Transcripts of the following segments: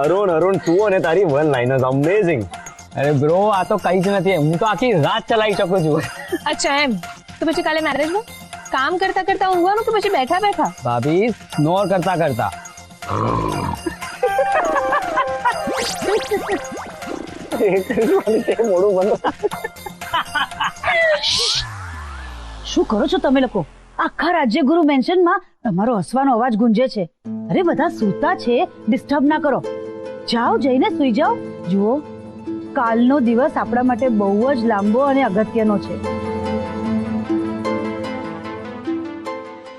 અરુણ તું અને તારી વન લાઇનર્સ અમેઝિંગ. અરે બ્રો આ તો કઈ જ નથી, હું તો આખી રાત ચલાવી શકું છું. અચ્છા એમ, તો પછી કાલે મેરેજમાં કામ કરતા કરતા ઊંઘવાનું કે પછી બેઠા બેઠા? ભાભી સ્નોર કરતા કરતા. મોડું બંધ. શું કરો છો તમે લોકો? આખા રાજ્યગુરુ મેન્શનમાં તમારો હસવાનો અવાજ ગુંજે છે. અરે બધા સૂતા છે, ડિસ્ટર્બ ના કરો. જાઓ જઈને સુઈ જાઓ. જુઓ, કાલનો દિવસ આપણા માટે બહુ જ લાંબો અને અગત્યનો છે.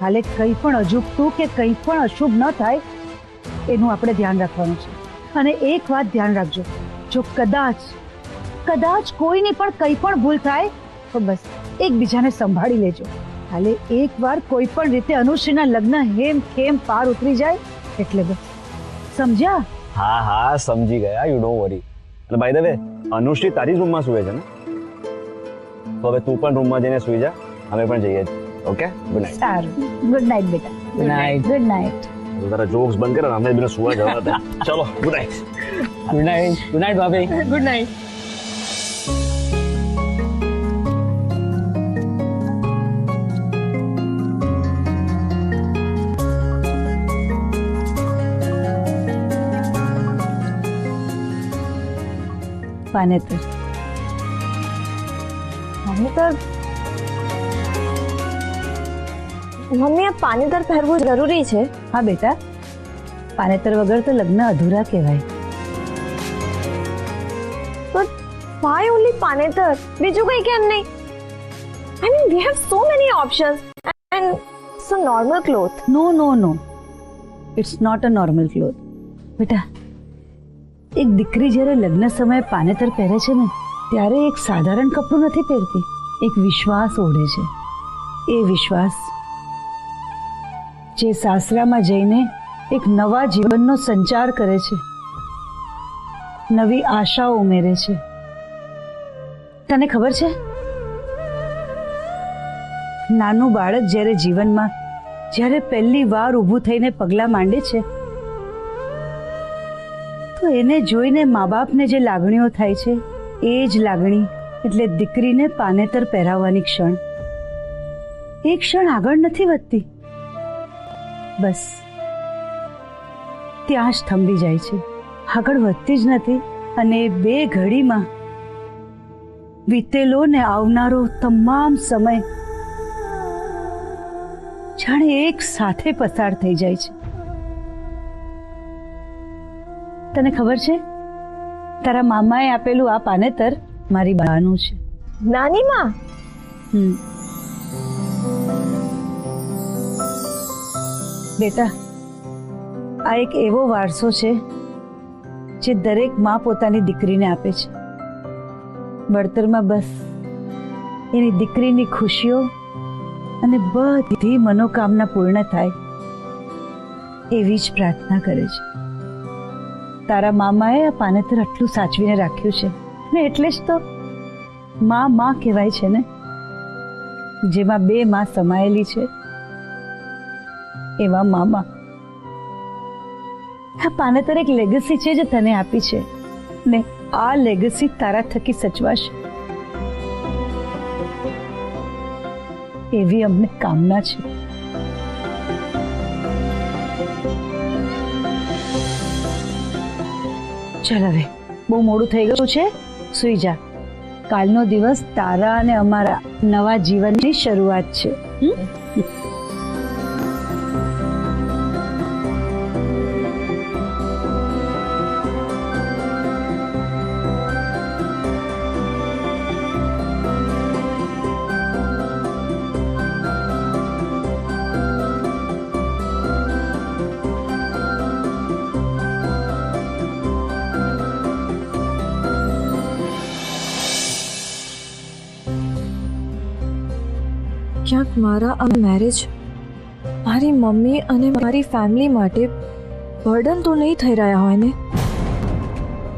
કાલે કંઈ પણ અજુગતું કે કંઈ પણ અશુભ ન થાય એનું આપણે ધ્યાન રાખવાનું છે. અને એક વાત ધ્યાન રાખજો, જો કદાચ કોઈની પણ કંઈ પણ ભૂલ થાય તો બસ એકબીજાને સંભાળી લેજો. કાલે એકવાર કોઈ પણ રીતે અનુશ્રીના લગ્ન હેમ ખેમ પાર ઉતરી જાય એટલે બસ. સમજ્યા? હા સમજી ગયા, યુ ડોન્ટ વરી. અને બાય ધ વે, અનુશ્રી તારી જ રૂમમાં સુવે છે ને? તો હવે તું પણ રૂમમાં જઈને સુઈ જા, અમે પણ જઈએ છીએ. Okay, good night. સારું, ગુડ નાઇટ બેટા. Good night. Good night. તારા જોક્સ બંધ કરે, અમે બેને સુવા જવા દે. ચલો, good night. Good night. Good night ભાભી. Good night. પાનેતર મમ્મી, આ પાનેતર પહેરવું જરૂરી છે? હા બેટા, પાનેતર વગર તો લગ્ન અધૂરા કહેવાય. But why only પાનેતર? બીજું કંઈ કેમ નહીં? I mean, we have so many options and some normal clothes. No, it's not a normal cloth. બેટા, એક દીકરી જ્યારે લગ્ન સમયે પાનેતર પહેરે છે ને, ત્યારે એક સાધારણ કપડું નથી પહેરતી, એક વિશ્વાસ ઓઢે છે. એ વિશ્વાસ જે સાસરામાં જઈને એક નવા જીવનનો સંચાર કરે છે, નવી આશાઓ ઉમેરે છે. તને ખબર છે, નાનું બાળક જ્યારે જીવનમાં પહેલી વાર ઊભું થઈને પગલાં માંડે છે તો એને જોઈને મા બાપને જે લાગણીઓ થાય છે એ જ લાગણી એટલે દીકરીને પાનેતર પહેરાવવાની ક્ષણ. એ ક્ષણ આગળ નથી વધતી, બસ ત્યાં જ થંભી જાય છે, આગળ વધતી જ નથી. અને બે ઘડીમાં વીતેલો ને આવનારો તમામ સમય જાણે એક સાથે પસાર થઈ જાય છે. તને ખબર છે, તારા મામાએ આપેલું આ પાનેતર મારી બાનું છે. નાની માં? બેટા, આ એક એવો વારસો છે જે દરેક માં પોતાની દીકરીને આપે છે. વળતરમાં બસ એની દીકરીની ખુશીઓ અને બધી મનોકામના પૂર્ણ થાય એવી જ પ્રાર્થના કરે છે. તારા મામાએ આ પાનેતર આટલું સાચવીને રાખ્યું છે ને એટલે જ તો માં કહેવાય છે ને. જેમાં બે માં સમાયેલી છે એવા મામા. આ પાનેતર એક લેગસી છે જે તને આપી છે ને આ લેગસી તારા થકી સચવાશે એવી અમને કામના છે. ચાલ હવે બહુ મોડું થઈ ગયું છે, સુઈ જા. કાલનો દિવસ તારા અને અમારા નવા જીવનની શરૂઆત છે. ક્યાંક મારા આ મેરેજ મારી મમ્મી અને મારી ફેમિલી માટે બર્ડન તો નહીં થઈ રહ્યા હોય ને?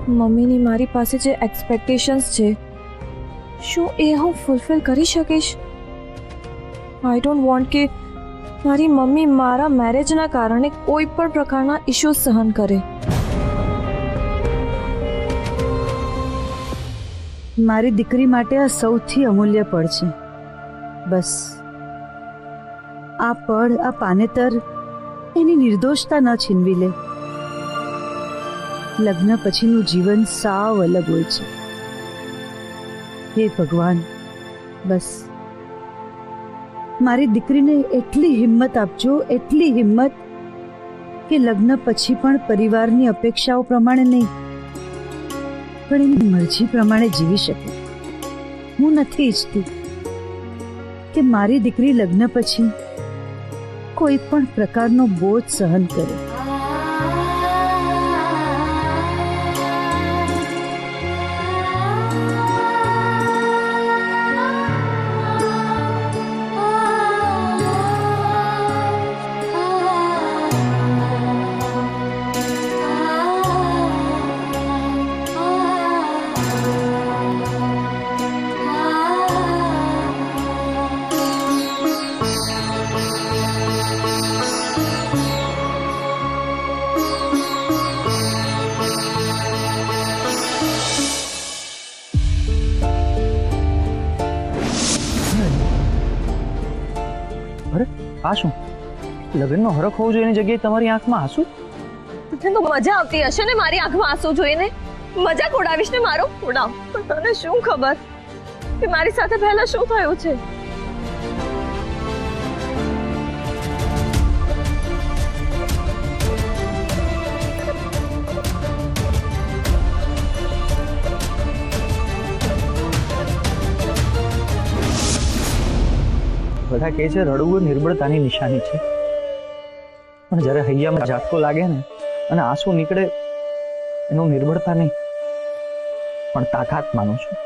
મમ્મીની મારી પાસે જે એક્સપેક્ટેશન્સ છે, શું એ હું ફૂલફિલ કરી શકીશ? આઈ ડોન્ટ વોન્ટ કે મારી મમ્મી મારા મેરેજના કારણે કોઈ પણ પ્રકારના ઇશ્યુ સહન કરે. મારી દીકરી માટે આ સૌથી અમૂલ્ય પળ છે. બસ આ પળ, આ પાનેતર એની નિર્દોષતા ન છીનવી લે. લગ્ન પછીનું જીવન સાવ અલગ હોય છે. હે ભગવાન, બસ મારી દીકરીને એટલી હિંમત આપજો, એટલી હિંમત કે લગ્ન પછી પણ પરિવારની અપેક્ષાઓ પ્રમાણે નહીં પણ એની મરજી પ્રમાણે જીવી શકે. હું નથી ઈચ્છતી કે મારી દીકરી લગ્ન પછી કોઈ પણ પ્રકારનો બોજ સહન કરે. અરે આ શું? લગ્નનો હરખ હોવો જોઈએ એની જગ્યાએ તમારી આંખમાં આંસુ? તને તો મજા આવતી હશે ને મારી આંખમાં આંસુ જોઈને. મજાક ઉડાવીશ ને મારો? ઉડાવ. પણ તને શું ખબર કે મારી સાથે પહેલા શું થયું છે? બધા કહે છે રડવું નિર્બળતાની નિશાની છે, પણ જ્યારે હૈયામાં ઝાટકો લાગે ને અને આંસુ નીકળે એનું નિર્બળતા નહીં પણ તાકાત માનું છું.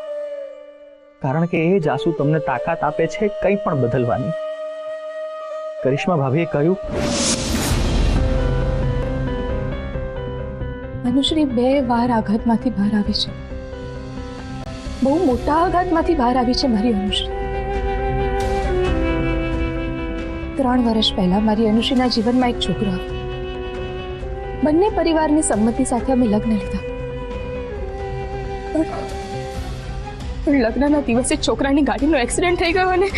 કારણ કે એ જ આંસુ તમને તાકાત આપે છે કંઈ પણ બદલવાની. કરિશ્મા ભાભીએ કહ્યું, અનુશ્રી 2 વાર આઘાતમાંથી બહાર આવી છે. બહુ મોટા આઘાતમાંથી બહાર આવી છે મારી અનુશ્રી. 3 વર્ષ પહેલા મારી અનુશ્રીના જીવનમાં એક છોકરો આવ્યો. બંને પરિવારની સંમતિ સાથે અમે લગ્ન લીધા. પણ લગ્નના દિવસે છોકરાની ગાડીનો એક્સિડન્ટ થઈ ગયો અને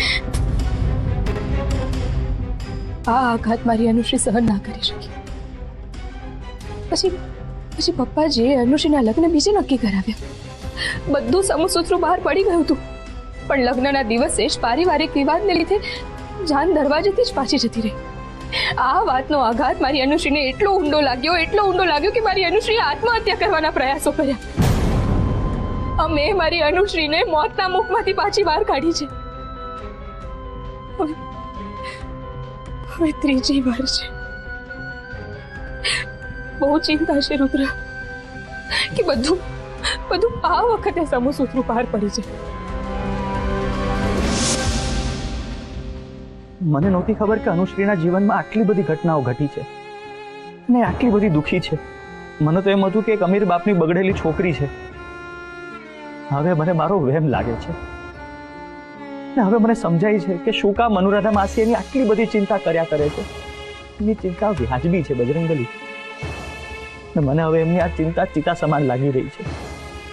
આ આઘાત મારી અનુશ્રી સહન ના કરી શકી. પછી પપ્પાજીએ અનુશ્રીના લગ્ન બીજે નક્કી કરાવ્યા. બધું સમસૂત્રું બહાર પડી ગયું હતું, પણ લગ્નના દિવસે જ પારિવારિક વિવાદને લીધે જાન દરવાજેથી જ પાછી જતી રહી. આ વાતનો આઘાત મારી અનુશ્રીને એટલો ઊંડો લાગ્યો કે મારી અનુશ્રીએ આત્મહત્યા કરવાના પ્રયાસો કર્યા. અમે મારી અનુશ્રીને મોતના મુખમાંથી પાછી બહાર કાઢી છે. હવે 3જી વાર છે. બહુ ચિંતા છે રુદ્ર કે બધું આ વખતે સમસૂત્રું બહાર પડી છે. મને નહોતી ખબર કે અનુશ્રીના જીવનમાં આટલી બધી ઘટનાઓ ઘટી છે ને આટલી બધી દુઃખી છે. મને તો એમ હતું કે એક અમીર બાપની બગડેલી છોકરી છે. હવે મને મારો વહેમ લાગે છે ને હવે મને સમજાય છે કે શું કામ અનુરાધા માસી એની આટલી બધી ચિંતા કર્યા કરે છે. એની ચિંતા વ્યાજબી છે બજરંગબલી, ને મને હવે એમની આ ચિંતા ચિતા સમાન લાગી રહી છે.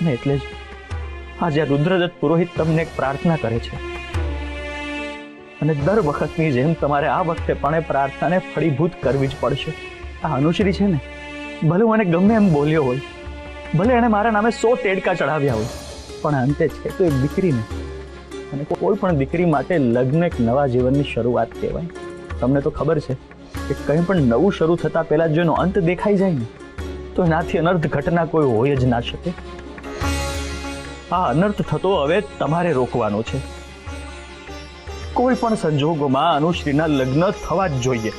ને એટલે જ આજે રુદ્રદત્ત પુરોહિત તમને એક પ્રાર્થના કરે છે, અને દર વખતની જેમ તમારે આ વખતે પણ એ પ્રાર્થનાને ફળીભૂત કરવી જ પડશે. આ અનુશ્રી છે ને, ભલે મને ગમે એમ બોલ્યો હોય, ભલે એણે મારા નામે 100 તેડકા ચડાવ્યા હોય, પણ અંતે છે તો એક દીકરીને, અને કોઈ પણ દીકરી માટે લગ્ન એક નવા જીવનની શરૂઆત કહેવાય. તમને તો ખબર છે કે કંઈ પણ નવું શરૂ થતા પહેલા જો એનો અંત દેખાઈ જાય ને તો એનાથી અનર્થ ઘટના કોઈ હોય જ ના શકે. આ અનર્થ થતો હવે તમારે રોકવાનો છે. કોઈ પણ સંજોગોમાં અનુશ્રીના લગ્ન થવા જ જોઈએ.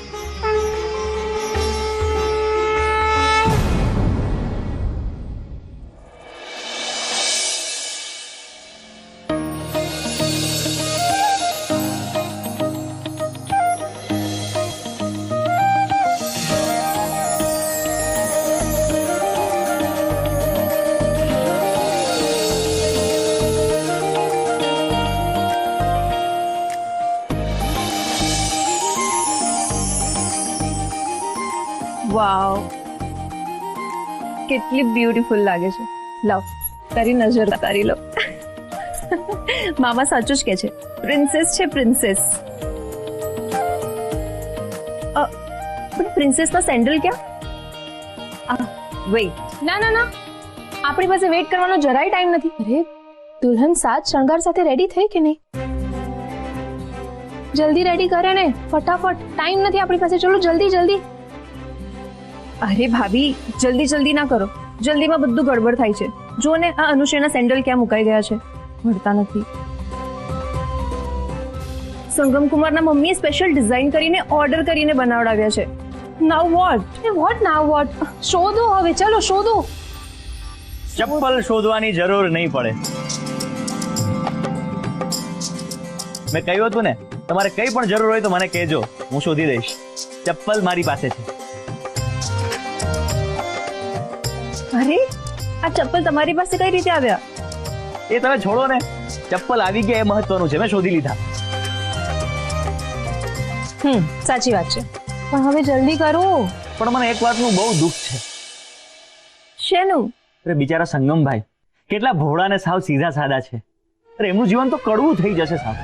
વાવ, કેટલી બ્યુટીફુલ લાગે છે. લાવ તારી નજર તારી લો. મામા સાચું જ કે છે, પ્રિન્સેસ છે પ્રિન્સેસ. પણ પ્રિન્સેસના સેન્ડલ ક્યાં? વેઇટ, ના ના ના, આપણી પાસે વેઇટ કરવાનો જરાય ટાઈમ નથી. અરે દુલ્હન સાજ શણગાર સાથે રેડી થઈ કે નહીં? જલ્દી રેડી કરે ને, ફટાફટ, ટાઈમ નથી આપણી પાસે. ચલો જલ્દી જલ્દી. અરે ભાભી જલ્દી જલ્દી ના કરો, જલ્દીમાં બધું ગડબડ થાય છે. જો ને આ અનુશ્રીના સેન્ડલ ક્યાં મુકાઈ ગયા છે, મળતા નથી. સંગમ કુમારના મમ્મીએ સ્પેશિયલ ડિઝાઇન કરીને ઓર્ડર કરીને બનાવડાવ્યા છે. Now what? What now what? શોધો હવે, ચલો શોધો. ચપ્પલ શોધવાની જરૂર નહીં પડે. મેં કહ્યું હતું ને, તમારે કઈ પણ જરૂર હોય તો મને કહેજો, હું શોધી દઈશ. ચપ્પલ મારી પાસે છે. અરે આ ચપ્પલ તમારી પાસે કઈ રીતે આવ્યા? એ તમે છોડો ને, ચપ્પલ આવી ગયા એ મહત્વનું છે. મેં શોધી લીધા. સાચી વાત છે, પણ હવે જલ્દી કરો. પણ મને એક વાતનું બહુ દુઃખ છે. શેનું? અરે બિચારા સંગમભાઈ કેટલા ભોળા ને સાવ સીધા સાદા છે. અરે એમનું જીવન તો કડવું થઈ જશે સાવ.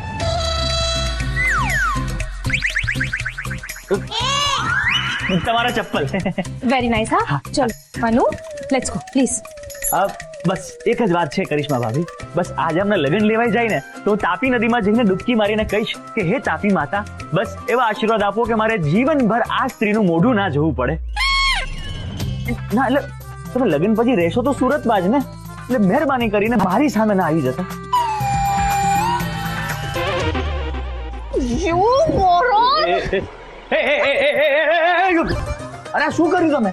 તમારા ચપ્પલ. Very nice. હા ચલો અનુ, લેટ્સ ગો પ્લીઝ. બસ એક જ વાત છે કરિશ્મા ભાભી, બસ આજે અમને લગ્ન લેવાઈ જાય ને તો હું તાપી નદીમાં જઈને ડૂબકી મારીને કહીશ કે હે તાપી માતા, બસ એવા આશીર્વાદ આપો કે મારે જીવનભર આ સ્ત્રીનું મોઢું ના જોવું પડે. ના એટલે તમે લગ્ન પછી રહેશો તો સુરત બાજ ને, એટલે મહેરબાની કરીને મારી સામે ના આવી જતા. યુ મોરોન! અરે શું કર્યું તમે?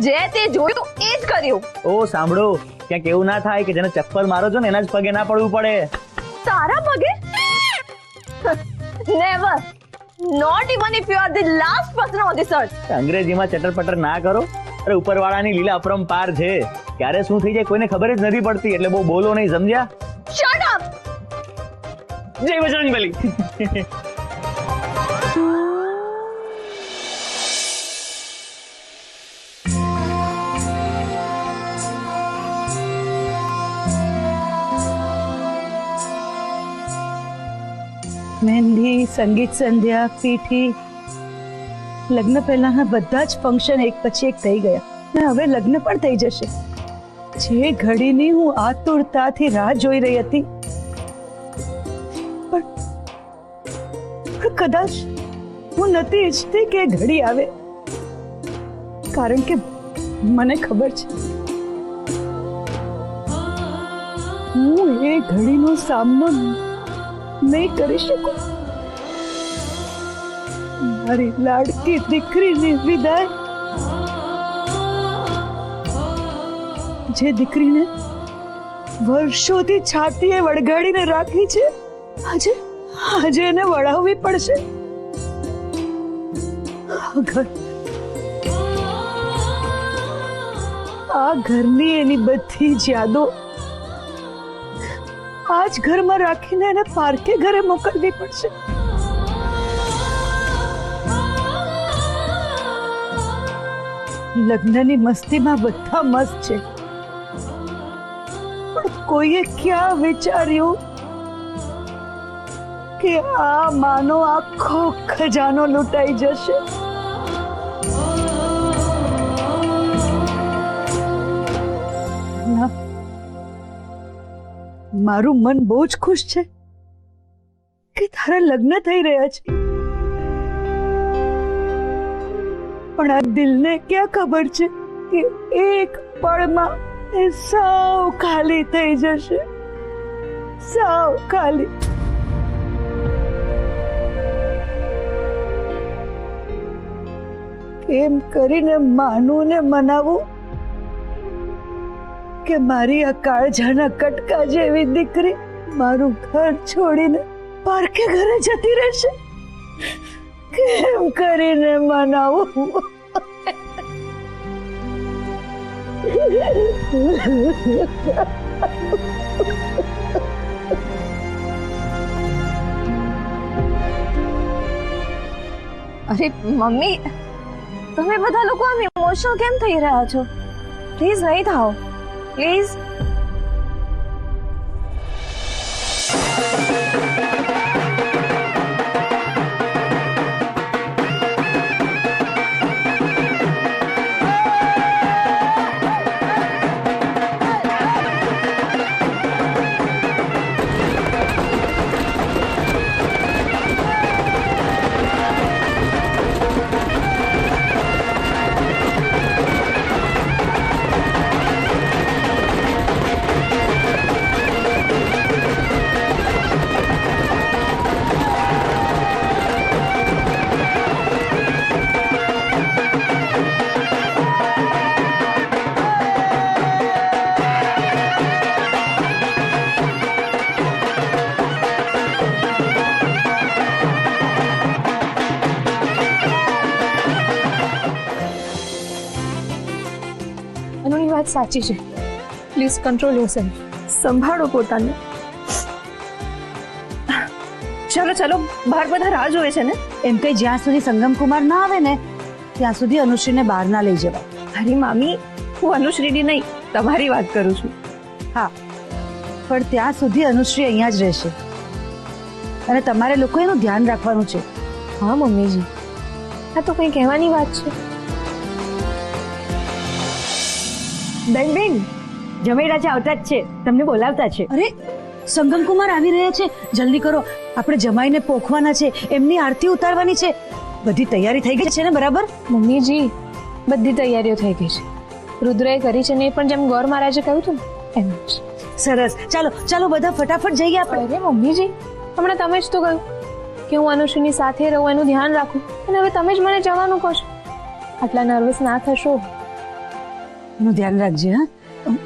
જે તે જોયું એ જ કર્યું. ઓ સાંભળો, ક્યાંક એવું ના થાય કે જેને ચપ્પલ મારો છો ને એના જ પગે ના પડવું પડે. તારા પગે? Never, not even if you are the last person on this earth. અંગ્રેજીમાં ચટર-પટર ના કરો. અરે ઉપરવાળાની લીલા અપરંપાર છે, ક્યારે શું થઈ જાય કોઈને ખબર જ નથી પડતી, એટલે બહુ બોલો નહીં, સમજ્યા? Shut up! જય બજરંગબલી. મહેંદી, સંગીત સંધ્યા, પીઠી, લગ્ન પહેલાના બધા જ ફંક્શન એક પછી એક થઈ ગયા ને હવે લગ્ન પણ થઈ જશે. જે ઘડીની હું આતુરતાથી રાહ જોઈ રહી હતી, પણ કદાચ હું નથી ઈચ્છતી કે એ ઘડી આવે, કારણ કે મને ખબર છે હું એ ઘડીનો સામનો નહીં કરી શકું. મારી લાડકી દીકરીની વિદાય, જે દીકરીને વર્ષોથી છાતીએ વળગાડીને રાખી છે, આજે એને વળાવવી પડશે. આ ઘરની એની બધી જ યાદો આજ ઘરમાં રાખીને એને પારકે ઘરે મોકલવી પડશે. લગ્નની મસ્તીમાં બધા મસ્ત છે, પણ કોઈએ ક્યાં વિચાર્યું કે આ માનો આખો ખજાનો લૂંટાઈ જશે. ના, મારું મન બહુ જ ખુશ છે કે તારા લગ્ન થઈ રહ્યા છે, પણ આ દિલને ક્યાં ખબર છે કે એક પળમાં એ સાવ ખાલી થઈ જશે, સાવ ખાલી. કેમ કરીને માનું ને મનાવું કે મારી આ કાળજાના કટકા જેવી દીકરી મારું ઘર છોડીને પારકે ઘરે જતી રહેશે? કેમ કરીને મનાવું? અરે મમ્મી, તમે બધા લોકો આમ ઇમોશનલ કેમ થઈ રહ્યા છો? પ્લીઝ નહીં થાઓ, પ્લીઝ. અનુની વાત સાચી છે. Please control yourself. સંભાળો પોતાને. ચાલો ચાલો, બહાર બધા રાહ જોવે છે ને. એમ કઈ જ્યાં સુધી સંગમ કુમાર ના આવે ને ત્યાં સુધી અનુશ્રીને બહાર ના લઈ જવાય. અરે મામી, હું અનુશ્રીની નહીં, તમારી વાત કરું છું. હા, પણ ત્યાં સુધી અનુશ્રી અહીંયા જ રહેશે અને તમારે લોકો એનું ધ્યાન રાખવાનું છે. હા મમ્મીજી, આ તો કંઈ કહેવાની વાત છે. બેન બેન, જમેડા છે, આવતા જ છે, તમને બોલાવતા છે. અરે સંગમ કુમાર આવી રહ્યા છે, જલ્દી કરો, આપણે જમાઈને પોખવાના છે, એમની આરતી ઉતારવાની છે. બધી તૈયારી થઈ ગઈ છે ને બરાબર? મમ્મીજી, બધી તૈયારીઓ થઈ ગઈ છે. રુદ્રએ કરી છે ને એ પણ જેમ ગોર મહારાજે કહ્યું હતું ને એમ જ. સરસ, ચાલો ચાલો બધા ફટાફટ જઈએ આપણે. અરે મમ્મીજી, હમણાં તમે જ તો કહ્યું કે હું અનુશ્રીની સાથે રહું, એનું ધ્યાન રાખું, અને હવે તમે જ મને જવાનું કહો છો. આટલા નર્વસ ના થશો. એનું ધ્યાન રાખજે. હા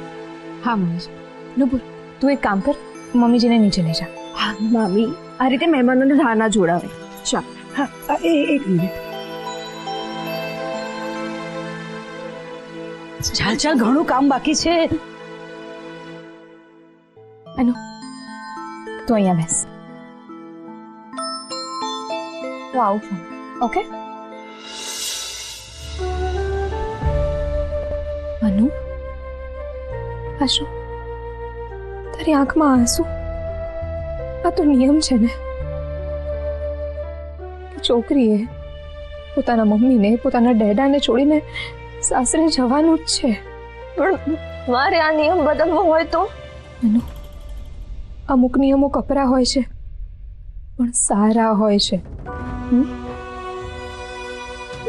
હા મમ્મીજી. નુપુર, તું એક કામ કર, મમ્મીજીને નીચે લઈ જા. હા મામી, આ રીતે મહેમાનોને રાહ ના જોડાવે. ચાલ. હા, એક મિનિટ. ચાલ ચાલ, ઘણું કામ બાકી છે. અનુ, તું અહીંયા બેસ. હું આવું છું, ઓકે? અનુ, આ શું? તારી આંખમાં આંસુ? આ તો નિયમ છે ને કે છોકરીએ પોતાના મમ્મીને, પોતાના ડેડાને છોડીને સાસરે જવાનું જ છે. પણ મારે આ નિયમ બદલવો હોય તો? અનુ, અમુક નિયમો કપરા હોય છે પણ સારા હોય છે.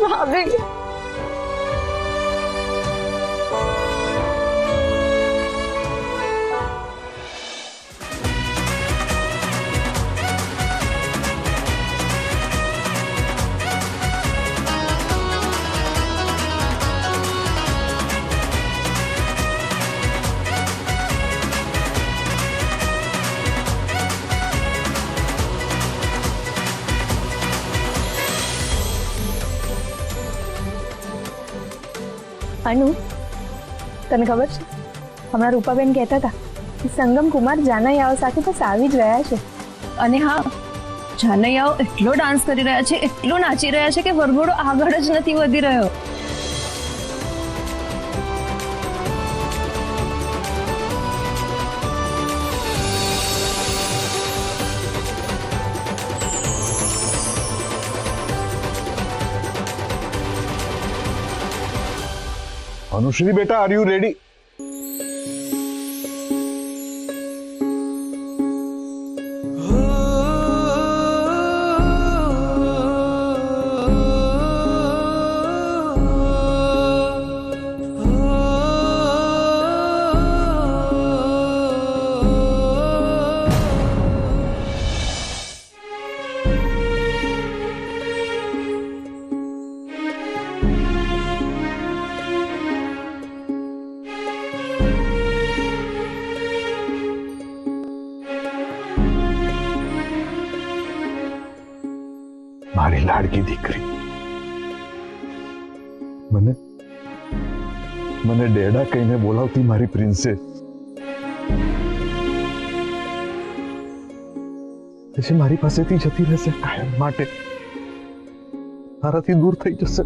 ભાભી, અનુ, તને ખબર છે, હમણાં રૂપાબેન કહેતા હતા કે સંગમ કુમાર જાનૈયાઓ સાથે બસ આવી જ રહ્યા છે. અને હા, જાનૈયાઓ એટલો ડાન્સ કરી રહ્યા છે, એટલો નાચી રહ્યા છે કે વરઘોડો આગળ જ નથી વધી રહ્યો. अनुश्री बेटा, आर यू रेडी? મારી લાડકી દીકરી, મને મને ડેડા કહીને બોલાવતી મારી પ્રિન્સેસ, પછી મારી પાસેથી જતી રહેશે કાયમ માટે, મારાથી દૂર થઈ જશે.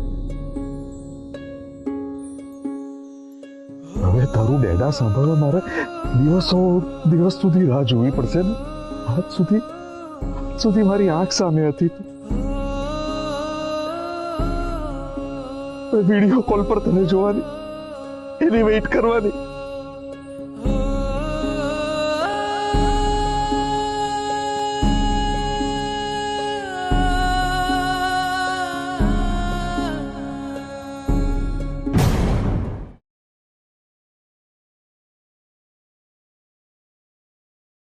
હવે તારું ડેડા સાંભળવા મારે દિવસ સુધી રાહ જોવી પડશે ને. આજ સુધી મારી આંખ સામે હતી. વિડીયો કોલ પર તને જોવાની, એની વેઇટ કરવાની.